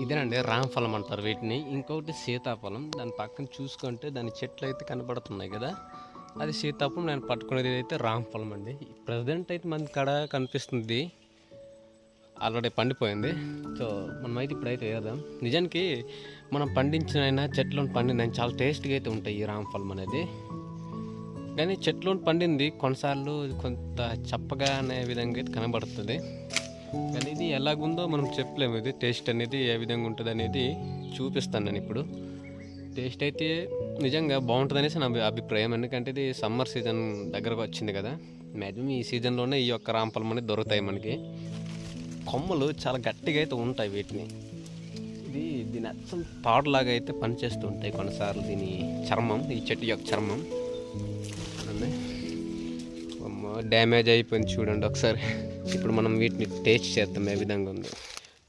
ఇదేనండి రామఫలం అంటారు వీటిని. ఇంకొకటి సీతాఫలం. దాని పక్కన చూసుకుంటే దాని చెట్లు అయితే కనబడుతున్నాయి కదా, అది సీతాఫలం. నేను పట్టుకునేది అయితే రామఫలం అండి. ప్రజెంట్ అయితే మన కాడ కనిపిస్తుంది, ఆల్రెడీ పండిపోయింది. సో మనమైతే ఇప్పుడైతే వేద్దాం. నిజానికి మనం పండించిన చెట్లను పండిందని చాలా టేస్ట్గా అయితే ఉంటాయి ఈ రామఫలం అనేది. కానీ చెట్లు పండింది కొన్నిసార్లు కొంత చప్పగా అనే విధంగా అయితే కనబడుతుంది. కానీ ఇది ఎలాగుందో మనం చెప్పలేము. ఇది టేస్ట్ అనేది ఏ విధంగా ఉంటుంది అనేది చూపిస్తాను నేను ఇప్పుడు. టేస్ట్ అయితే నిజంగా బాగుంటుంది అనేసి నా అభిప్రాయం. ఎందుకంటే ఇది సమ్మర్ సీజన్ దగ్గరకు వచ్చింది కదా, మ్యాక్సిమం ఈ సీజన్లోనే ఈ యొక్క రామఫలం అనేది దొరుకుతాయి మనకి. కొమ్మలు చాలా గట్టిగా అయితే ఉంటాయి వీటిని. దీని అచ్చం తాడులాగా అయితే పనిచేస్తూ ఉంటాయి కొన్నిసార్లు దీని చర్మం, ఈ చెట్టు యొక్క చర్మం డ్యామేజ్ అయిపోయింది చూడండి ఒకసారి. ఇప్పుడు మనం వీటిని టేస్ట్ చేద్దాం ఏ విధంగా ఉంది.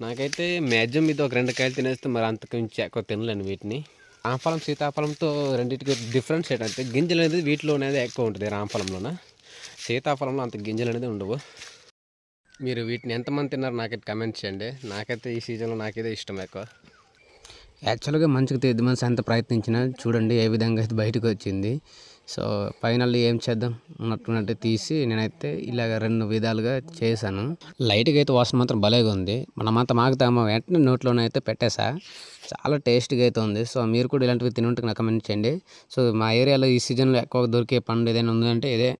నాకైతే మ్యాక్సిమం ఇది ఒక 2 కాయలు తినేస్తే మరి అంతకుమించి ఎక్కువ తినలేను వీటిని. రామఫలం సీతాఫలంతో రెండింటికి డిఫరెన్స్ ఏంటంటే గింజలు అనేది వీటిలో అనేది ఎక్కువ ఉంటుంది రామఫలంలోన. సీతాఫలంలో అంత గింజలు అనేది ఉండవు. మీరు వీటిని ఎంతమంది తిన్నారు నాకైతే కమెంట్ చేయండి. నాకైతే ఈ సీజన్లో నాకైతే ఇష్టం ఎక్కువ. యాక్చువల్గా మంచిగా తీద్దామని ఎంత ప్రయత్నించినా చూడండి ఏ విధంగా అయితే బయటకు వచ్చింది. సో ఫైనల్లీ ఏం చేద్దాం ఉన్నట్టున్నట్టు తీసి నేనైతే ఇలాగ 2 విధాలుగా చేశాను. లైట్గా అయితే వాసన మాత్రం భలేగా ఉంది. మనమంతా మాకుతామో వెంటనే నోట్లోనే అయితే పెట్టేసా. చాలా టేస్ట్గా అయితే ఉంది. సో మీరు కూడా ఇలాంటివి తిని ఉంటే నాకు కమెంట్ చేయండి. సో మా ఏరియాలో ఈ సీజన్లో ఎక్కువ దొరికే పండు ఏదైనా ఉందంటే ఇదే